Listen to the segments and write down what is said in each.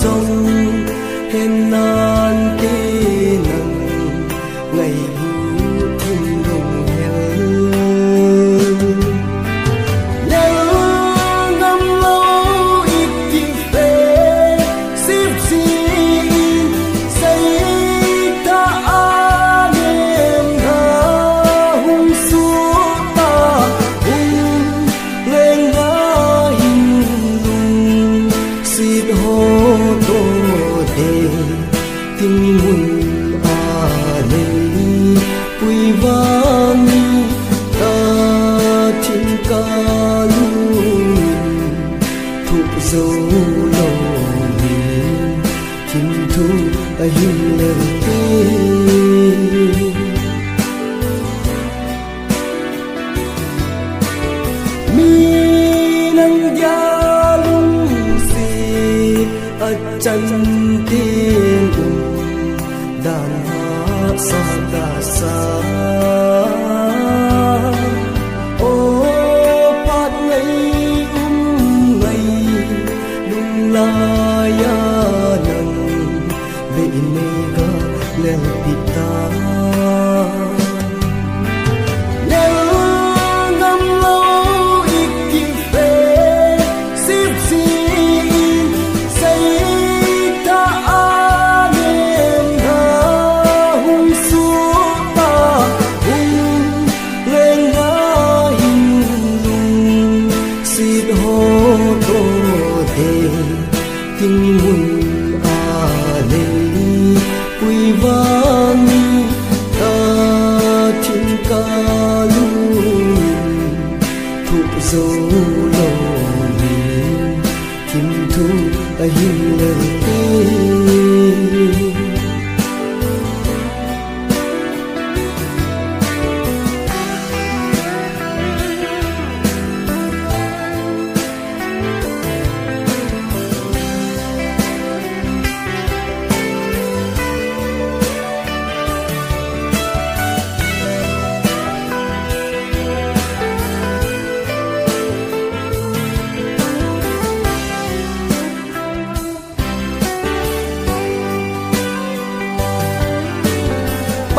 sông hên nan tê nằng ngày bu thiên đồng heo leo ngâm lâu ít kinh phê xếp xin say ta an em ha hung suốt ta hung lên ngã hình lung xịt hồ tô đề tình mùi quy vani ta thiên ca luôn thuộc dấu lâu nhìn thiên thu hình lên tê mi nang gia lung si a chân tiên đàn hát sa đà sa ô phát ngày ngày lung la ya nang về nega lel pita lel ngam lâu ít kinh phê xếp xin say ta an em ha hung suốt ta hung lên ngã hình lung xịt hồ tô đề tình mùi quy vani ta thiên ca luôn thuộc dấu lâu nhìn thiên thu hình lên tê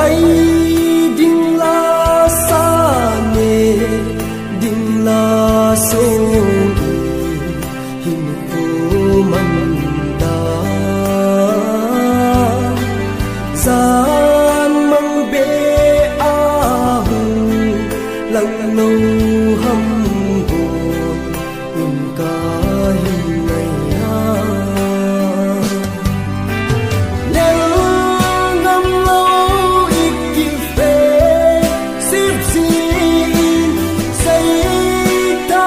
bay đinh la sa nê đinh la sô hình cô măng đa gian măng bê a hùng lặng lâu hâm buồn hình ca hình ngày ha ta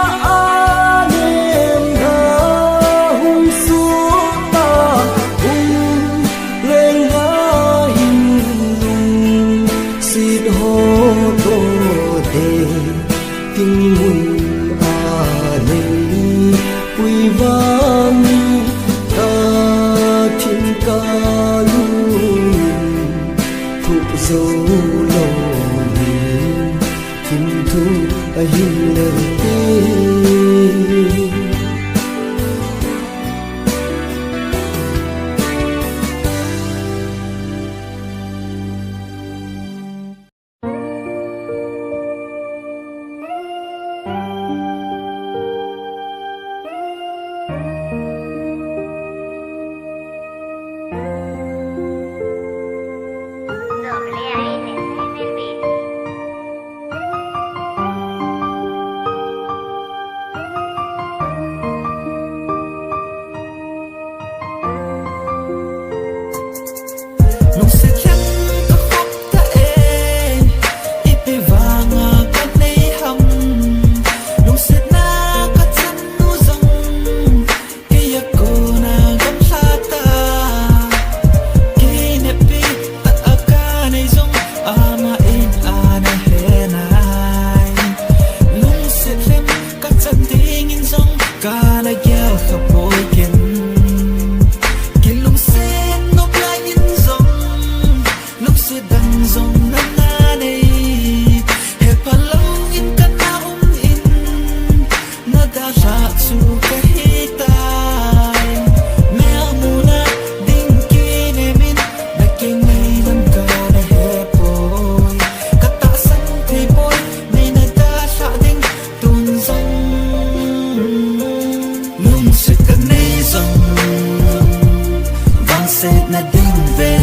sẽ na đinh về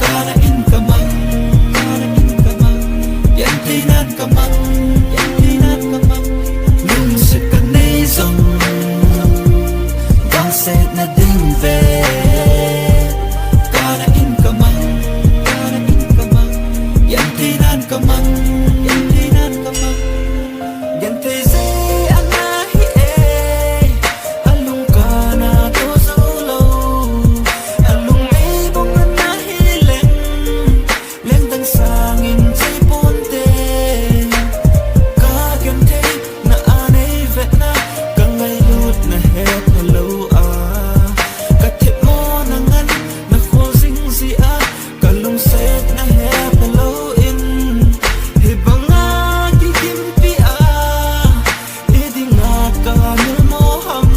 cả là in kamang yan thì nan kamang lung sẽ cần nay dòng vang sẽ na đinh về cả là in kamang yan thì nan kamang yan thì dễ anh hi e alung ka na to solo alung ei bong na hi leng tang sang in chai ponte ka gen te na anei vet na ka ngai lut na he hello a ka thep mo na ngan na khol sing si a ka lung set na he hello in he banga ki kim pi a e ding na ka nil mo ham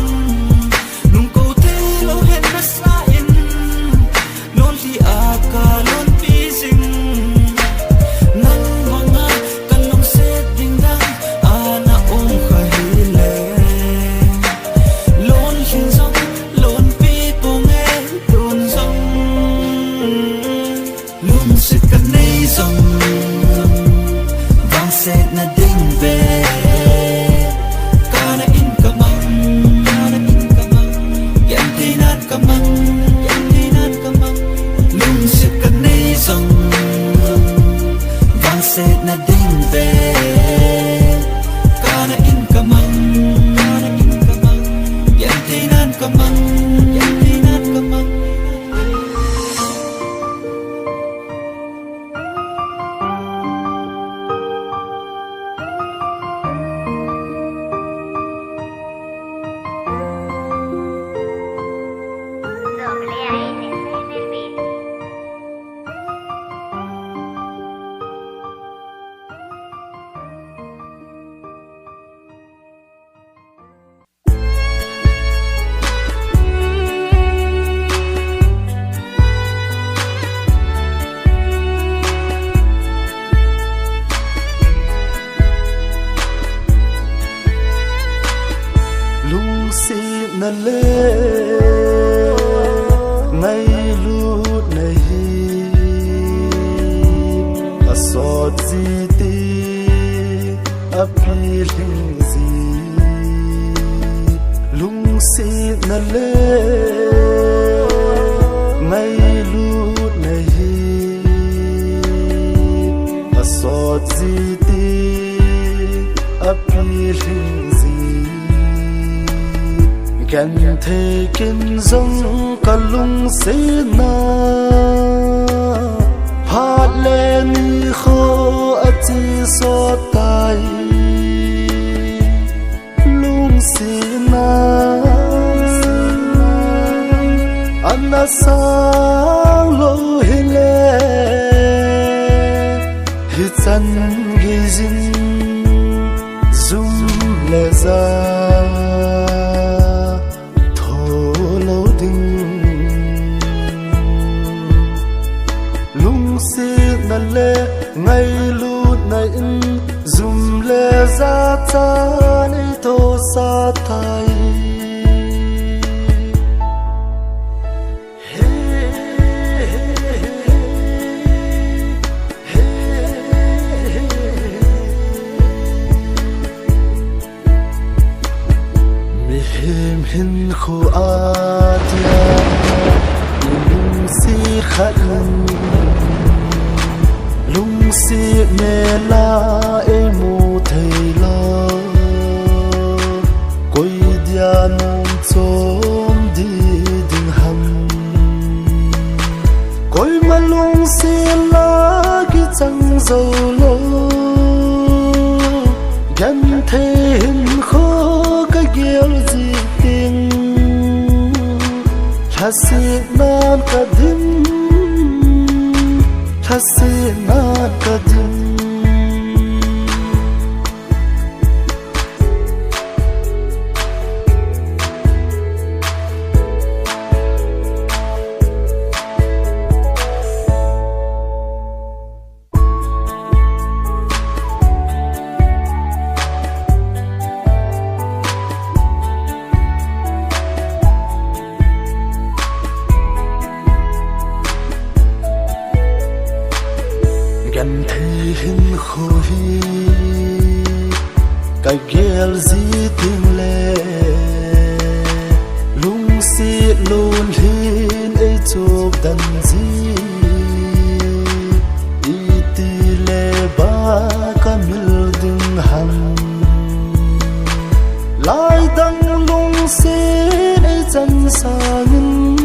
nung ko te lo hen na sa in lon li a ka lon pi sing nang mga ka lung set ding dang ana ong ka hile lon hin song lon pi pong e lon song lung sit ka nei song vang set na ding ve kana in kamang yan ti nat kamang lung sit ka nei song vang set na ding ve kana in kamang yan ti nat kamang lung si na le ngay lu nahi asot ziti appealing zi lung si na le ngay lu nahi asot ziti appealing zi gan thế kinh dòng cả lung xế na hát lên khô ở chi so tay lung xế na anh đã sang lô hi lệ hi chân ghi dinh zoom lệ ra le ngay lut na in zoom le za ta ni to sa thai mi him hin khu atia lung si khan lung si me la e mu thei la koi dia nong chom di ding ham koi ma lung si la ki chang zo lo gan thêm kho ka gel ji ting hasi nan ka dim hasina kadim kan thi hin khoi cái ghel gì tình lệ lung si lun hin ấy chụp đàn gì iti lệ ba kamil ding hằng lai dang lung si ấy chân sang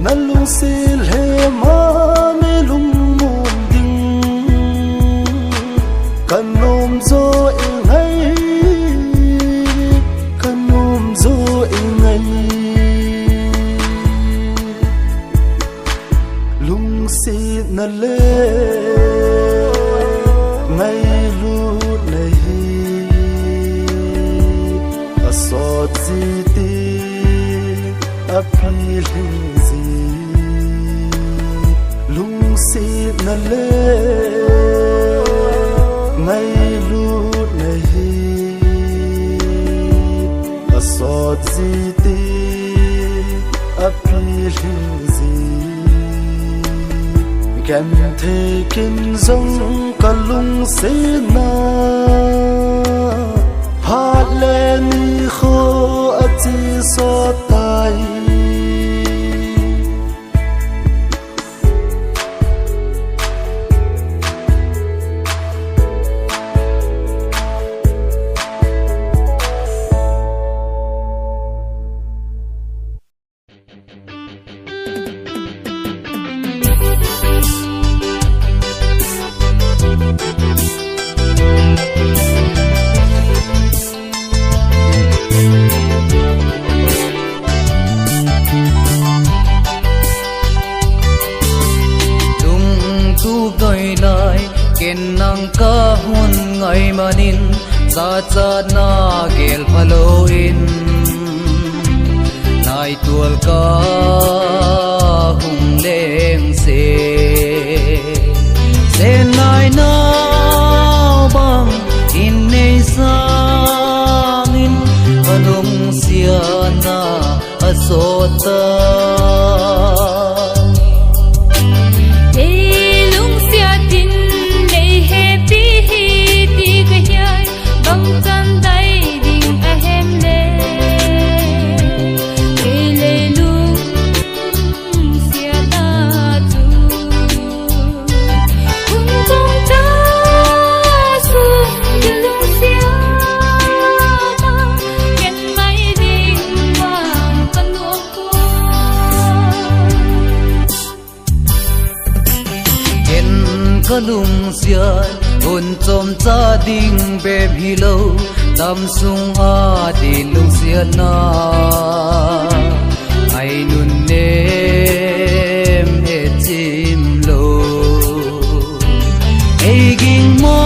na lung si lệ ma me lung muôn ding kan nom zo ngay kan nom zo ngay lung si na le ngay lu này asot gì ti apil gì lung si na le ngay lu này asot gì ti apil gì kem the kin zong ka lung si na ha le ni kho ati so tai ken nang ka hun ngai manin za cha na gel phalo in nai tual ka hung leng se nai na bang in nei sang in anong sia na asota lung xian hun chom cha ding be hi lo tam sung a di lung xian na ai nun nem e chim lo ei ging mo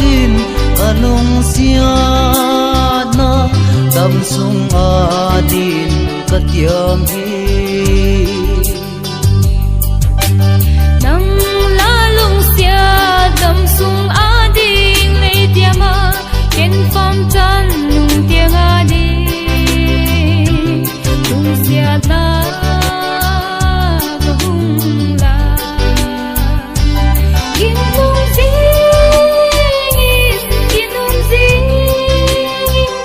kin anung xian na tam sung a din ka tiam hi sung a ding lei tiama ken fam chan nung tiang a ding lung sia la ka hung la kin lung zing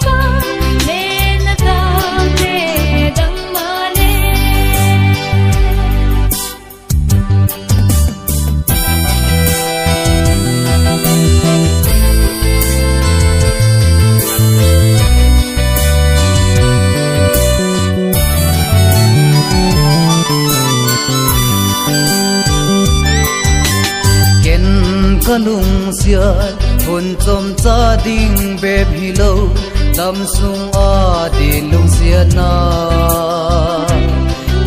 ka le na ta te dang ma le lung xian hun chom cha ding be hi lo tam sung a di lung xian na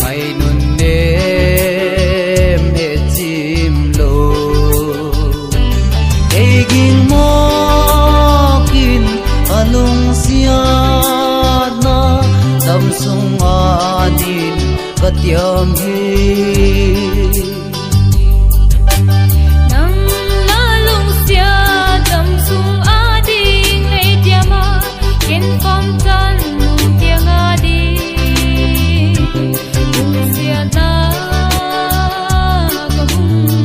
ai nun nem e chim lo ei ging mo kin anung xian na tam sung a din ka tiam hi Hung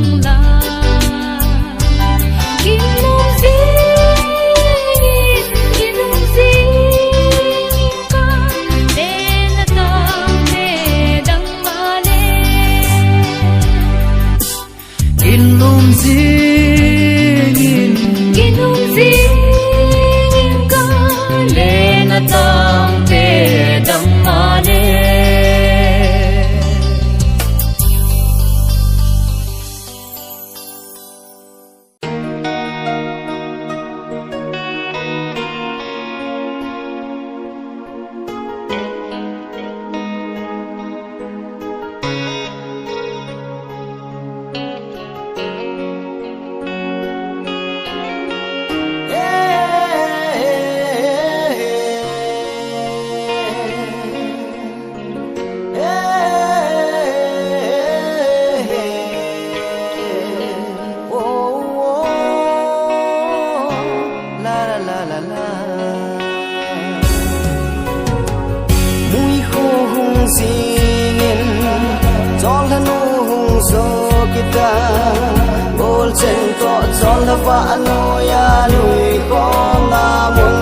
va no ya lui có na mun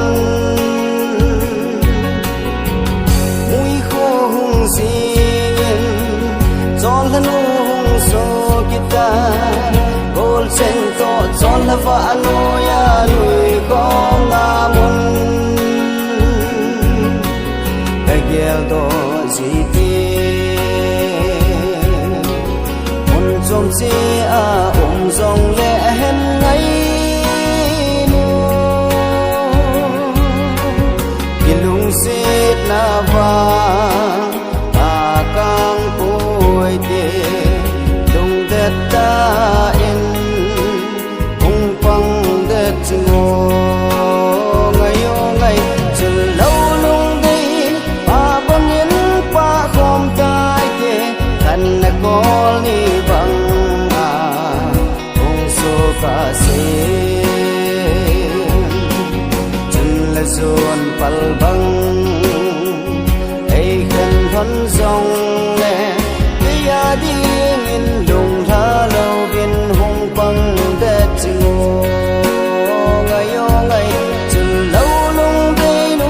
mui khô hung xin giòn thân hung so kita gol sen to giòn va no ya lui có na mun gel do gì dòng xe dòng lệ hen ngay nu cái lung xít na va kang bôi tê lung đất ta in hung băng đất ngô ngày ô ngày chừng lâu lung đi băng yên khom tai tê thành có ni chân là dồn pal băng ai khen thân dòng lệ cái ya đi nghìn lùng tha lâu viên hung băng đất ngô ngày ô ngày chân lâu lung đây nu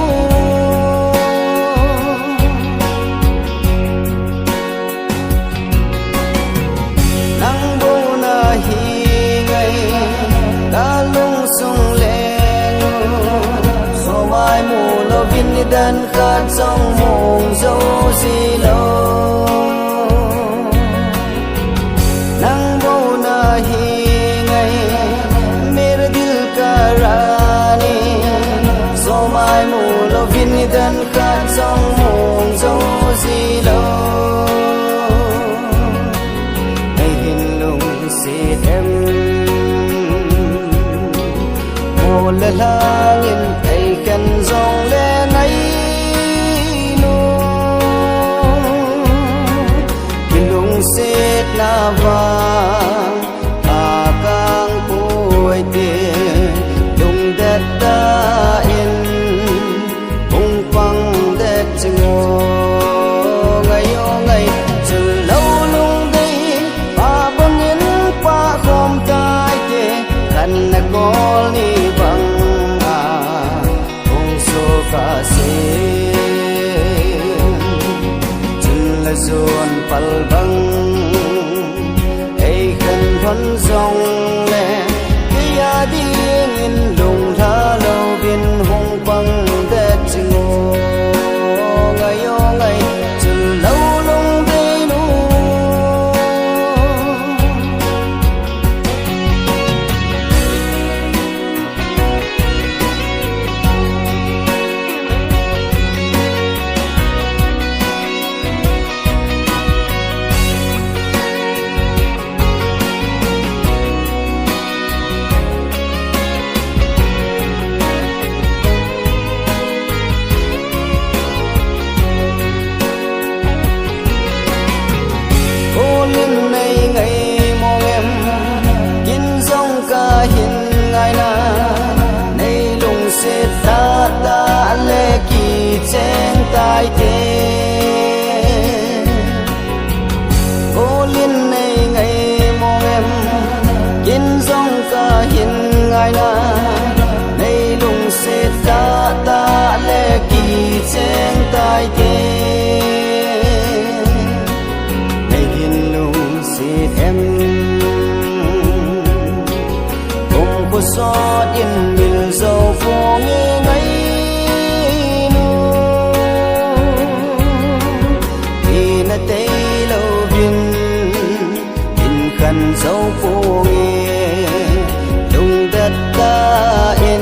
nắng bô na hi ta lung sung lên so mai mù lo vin đơn khát trong mộng dấu gì lâu nắng bầu na hi ngày mere dil ka rani so mai mù lo vin đơn khát trong mộng dấu gì lâu ngày hin lung xịt em lệ langin ai khen dòng lệ ngay nukin lung xít na vang kang bôi tê lung đất ta in hung băng đất ngô ngày ô ngày chừng lâu lung đi băng yên khom tai tê khăn có ni chân là dồn pal băng ai khen thuần dòng lệ cái ya đi nghìn lùng tha lâu viên hung băng đất ngô ngày ô ngày chân lâu lung đây nu lên này ngày mong em nhìn dòng ca hiền ngày na nay lùng xếp ta ta lệ kỳ trên tai tê cô lên này ngày mong em nhìn dòng ca hiền ngày na nay lùng xếp ta ta lệ kỳ trên tai tê em cùng có gió điên mình dầu vô nghe ngay nu thì na tây lâu viên in khăn dấu vô nghe lung đất ta in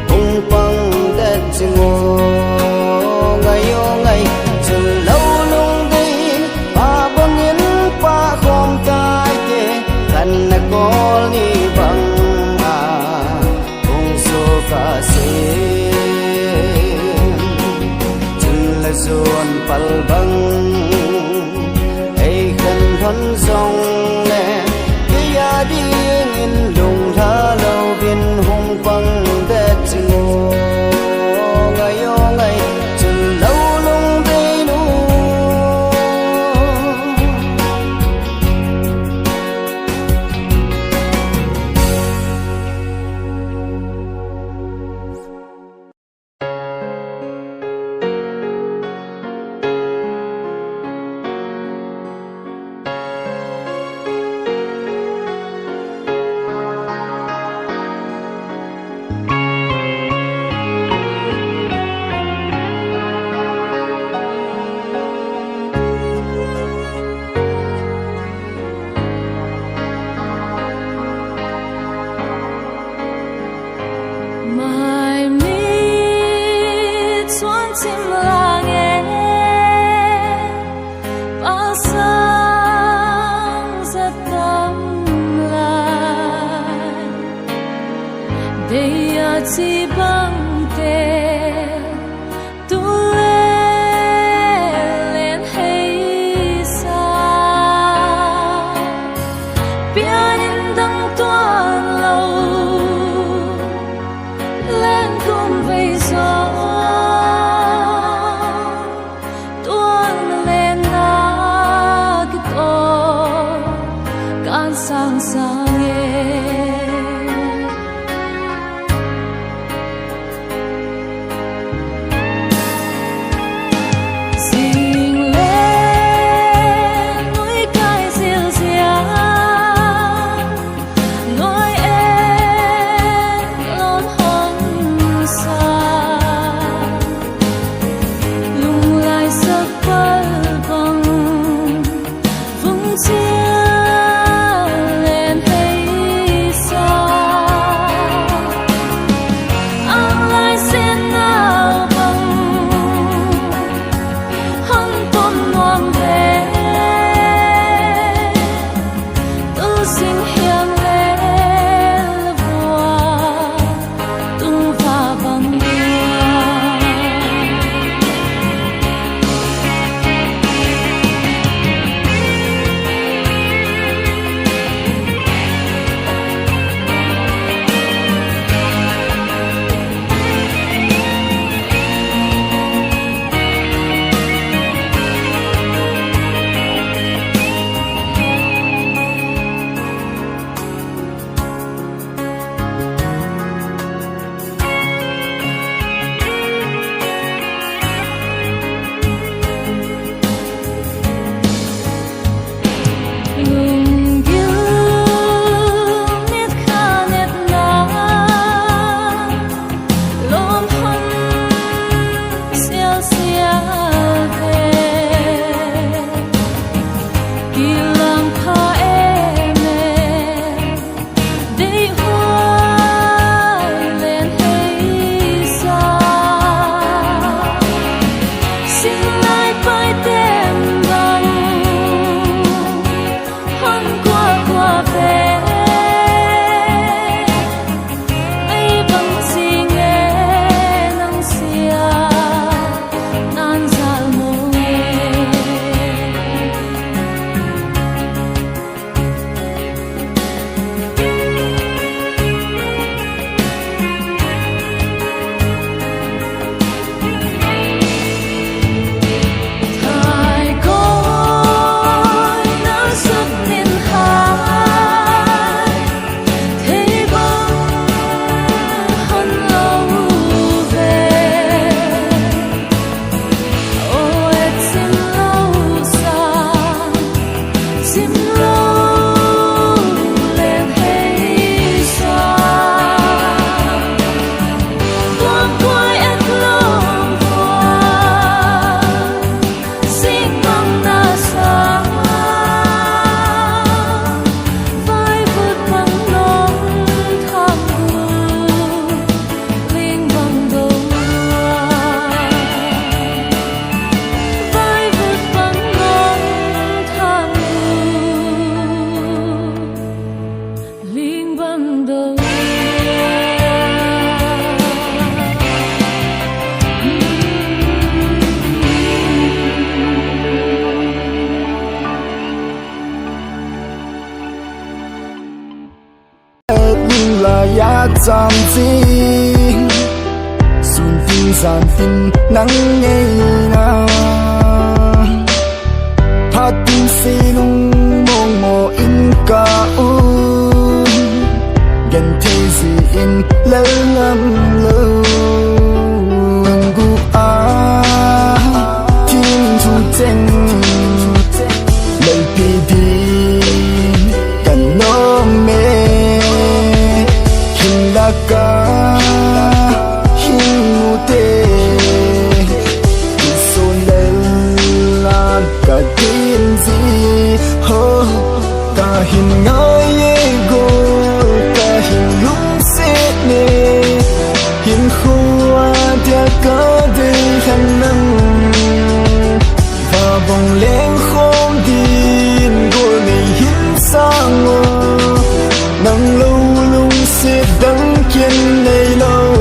hung băng đất ngô ngày ô ngày chừng lâu lung đi băng yên khom tai tê khăn có ni bằng cùng số cả xe chân là dồn pal băng ai khen thuần dòng lệ cái ya đi nghìn lùng tha lâu viên hung băng đất ngô ngày ô ngày chân lâu lung đây nu Giảm gì xuân tin giàn tin nắng ngày nào phát tin si nung mong mò in cả u gần thế gì in lỡ ngâm lỡ gu thiên thu tranh lời pi đi cần nó mê ka hiu te son la ka tin gì ho ka hin ngai go ka hin lung se ne hin khua dia ka de han nang va bong leng khom din go ne hin sang nang lâu lung se đắng kiên này lâu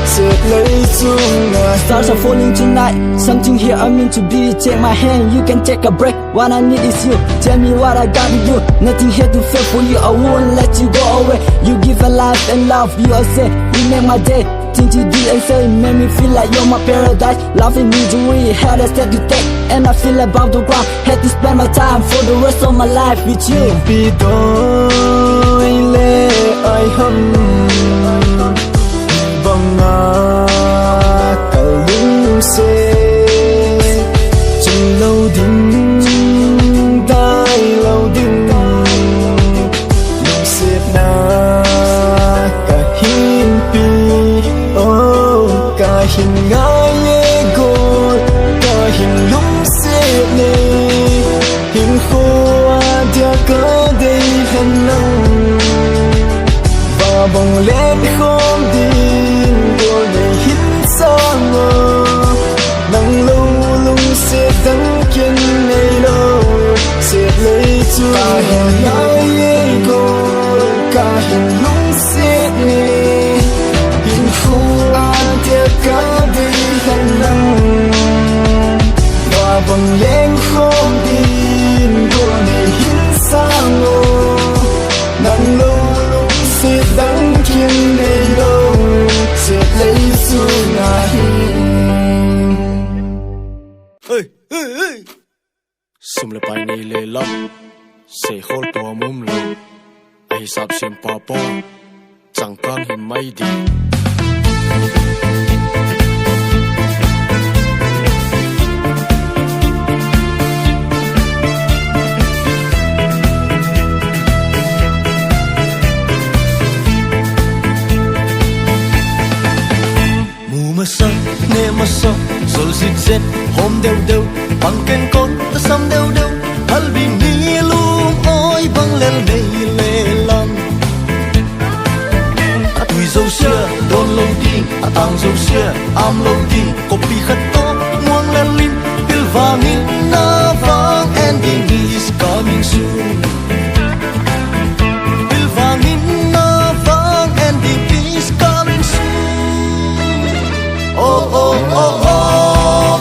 sẽ lấy chung ngài. Stars are falling tonight. Something here I meant to be. Take my hand, you can take a break. What I need is you. Tell me what I gotta do. Nothing here to fail for you. I won't let you go away. You give a life and love. You are say you make my day. Things you did and say make me feel like you're my paradise. Loving me the way you had a step to take, and I feel above the ground. Had to spend my time for the rest of my life with you. Vì tôi lệ ai hâm bằng cả lung xe chân lâu đinh tai lâu đinh lung xếp na cả hin pi cả hin ngai go cả hin lung xếp ne hin khô dia cả đây hình nắng và bồng lên không tin của này hít sang nắng lâu lung sẽ đắng kiên này lâu sẽ lấy chúa cả hình ai cô cả hình lung sẽ nghe hình khu an thiệt cả đây hình nắng và bồng lên không tin của này hít sang nắng lâu sẽ đắng kiên này lâu sẽ lấy xuống ngài. Sum le pai ni le lam se khol to mum lo ai sap sim pa po chang kan hin mai di Masa ne masa sol sit set hôm đều đều bằng ken con ta sam đều đều hal bi ni lung oi bang lel nei le lam a tui zo sia don lo di a tang zo sia am lo di ko pi khat to muang lel lim pil vangin na vang ending is coming soon pil vangin na vang ending is coming soon oh oh oh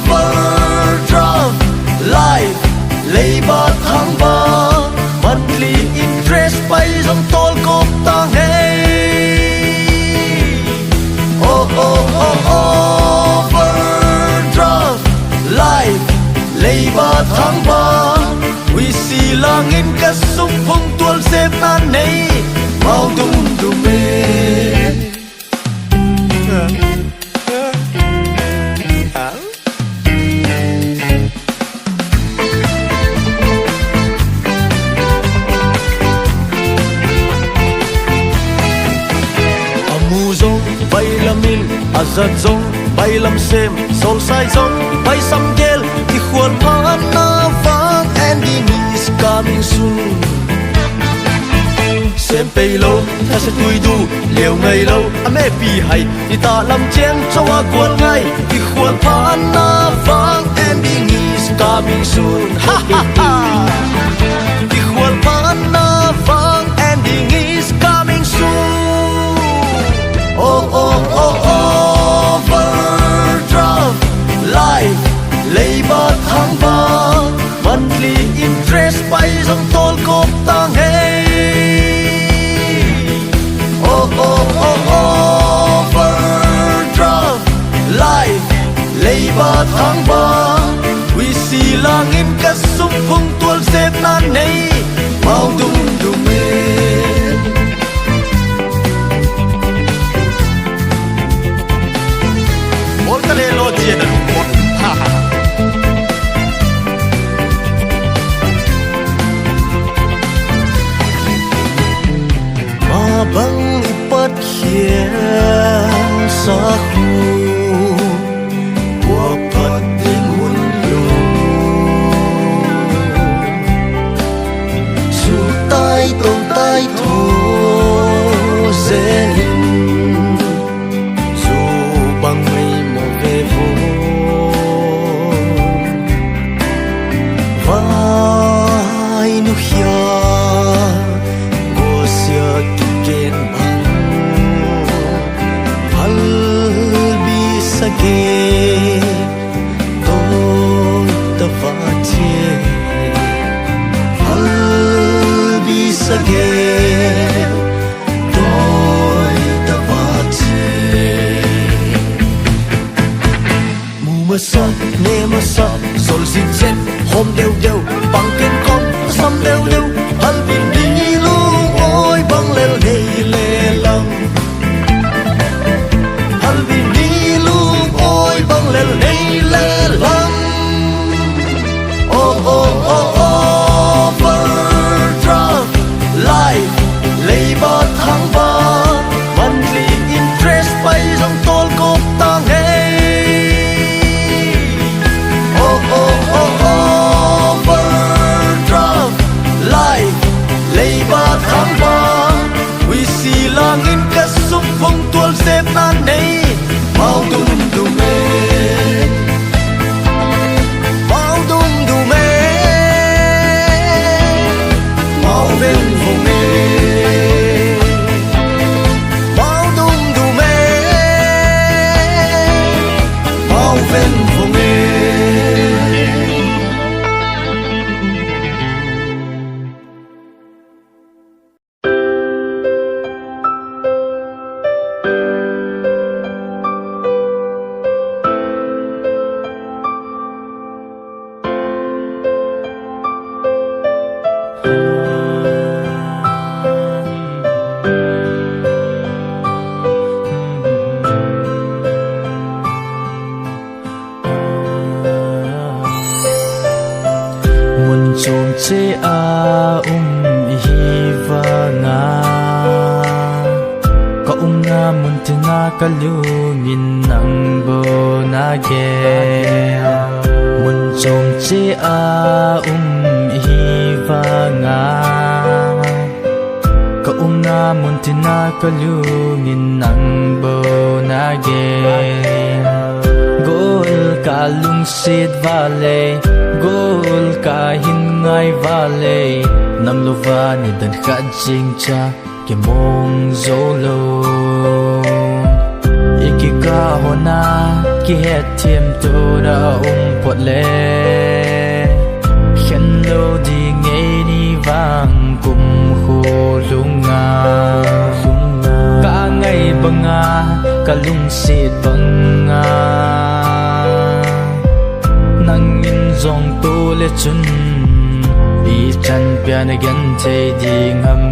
overdraft life labor thang ba monthly interest bay dòng tol cop ta hey oh oh oh overdraft life labor thang ba we see langin ka sum phong tual sep na nei mau dum dum me azat zong bay lam sem sol sai zong bay sam gel i khuan phan na vang ending is coming soon sem pay lo ta sẽ tui du liều ngày lâu ame pi hay i ta lam chen chawa kwal ngai i khuan phan na vang ending is coming soon ha ha ha i khuan phan na vang ending is coming soon oh oh oh oh life labor thang ba monthly interest bay dòng tol cop tang hey oh oh oh overdraft life labor thang ba we see langin ka sum phong tual sep na nei mau dum dum me ol ka le lo chien bang ipat hian sa khu wa pat ding hun lo su tai to tai tho zen su bang mai mo ve vo vai nu hia go sia ken bang hal bi sage to ta va che hal bi sage to ta va che mu ma sa ne ma sa sol sin chen hom đều đều bằng ken con sam đều đều hal bi ni oi bang lel nei le lam hal bi ni lung oi bang lel nei le lam oh oh oh overdraft life labor thang ba monthly interest bay dòng tol cop tang hey oh oh oh overdraft life labor thang ba we see langin ka sum phong tual sep na nei mau dum dum me mau dum dum me mau ven phong me mau dum dum me mau ven phong me chom che a hi va nga ka nga mun tina ka lu in nang bo na ge mun chom che a hi va nga ka na mun tina ka lung in nang bo na ge gol ka lung sit vale gol ka hin ngai vale nam lo va ni dan khat jing cha ke mong zolo ikika hona ki het thiam tu na pot le khen lo di ngei ni vang kum khu lunga ka ngai banga ka lung sit banga nang in zong tu le chun i chan pya na gan te ding ham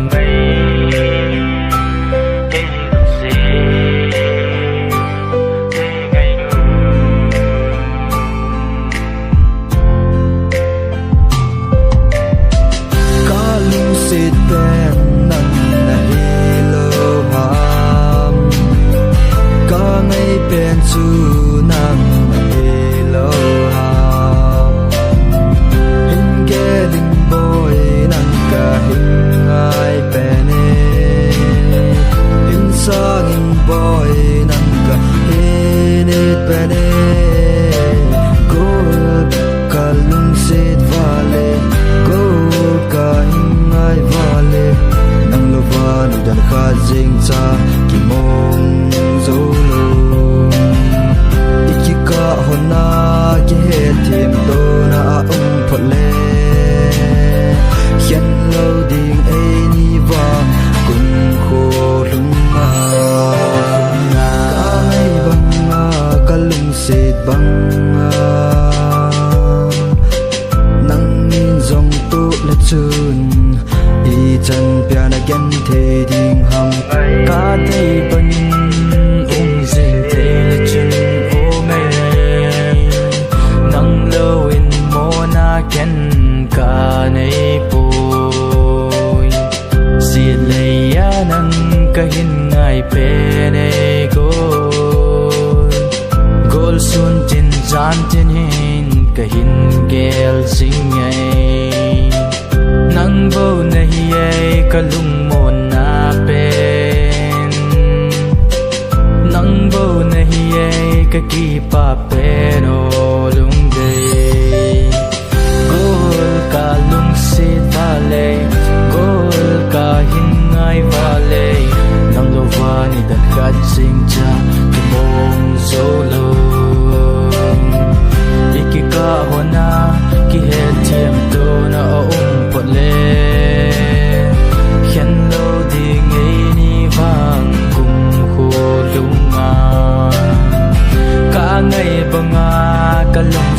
ngai ka lung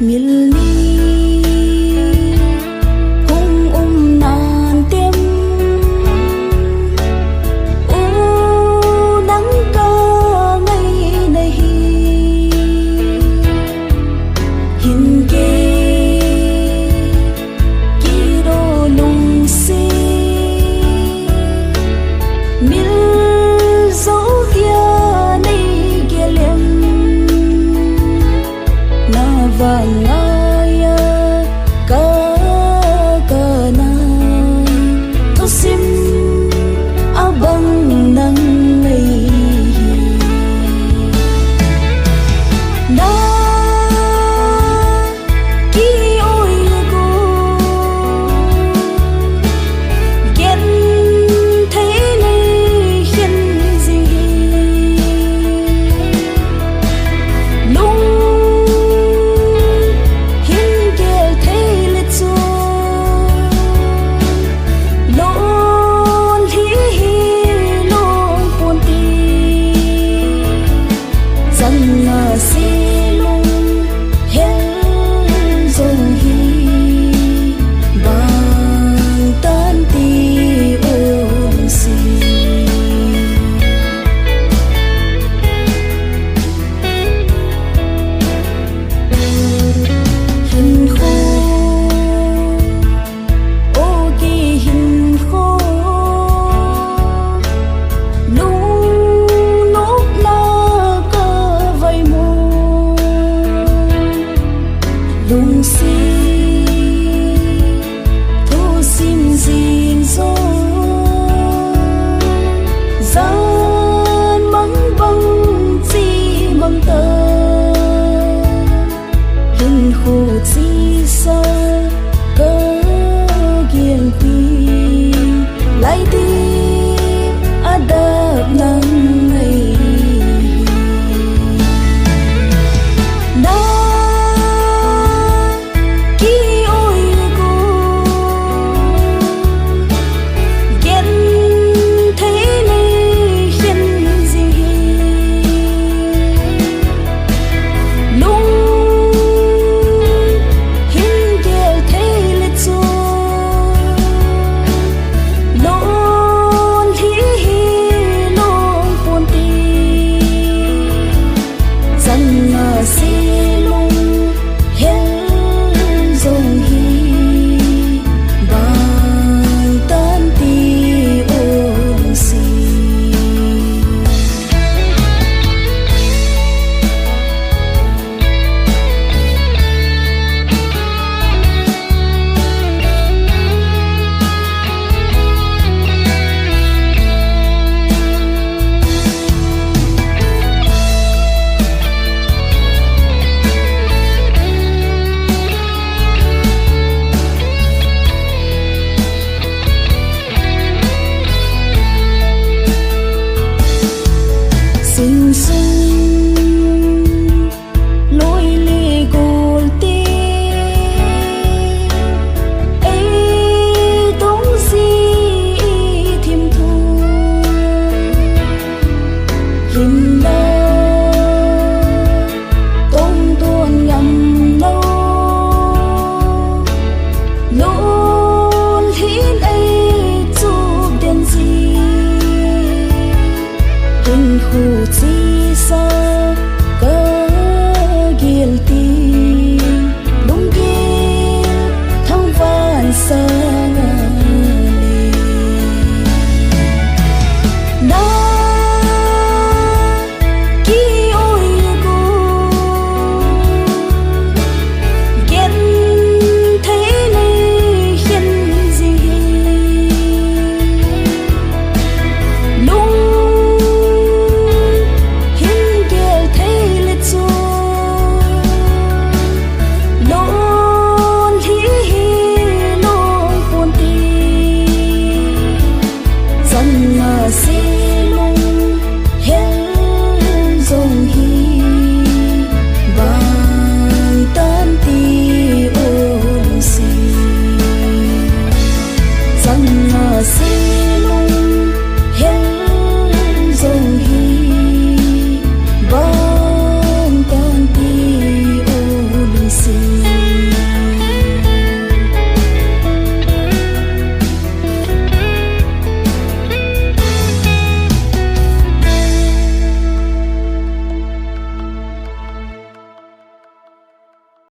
miền ly hung nàn tim u nắng ca ngày này hin kê kỳ đô lung si mil dấu kia này kia liềm na vàng ngaya ka na to sim abang nang ngày na ki oi go gen thấy này hiện gì lung hin kêu thấy lệ cho lon hi lon buồn ti rằng ngờ si lung hel dòng hi bằng tan ti ôn si hin khô ô kỳ hin khô nung nốt na cơ vây mù lung si thu sim dinh dô gian mắng băng chi măng tơ hin khô chi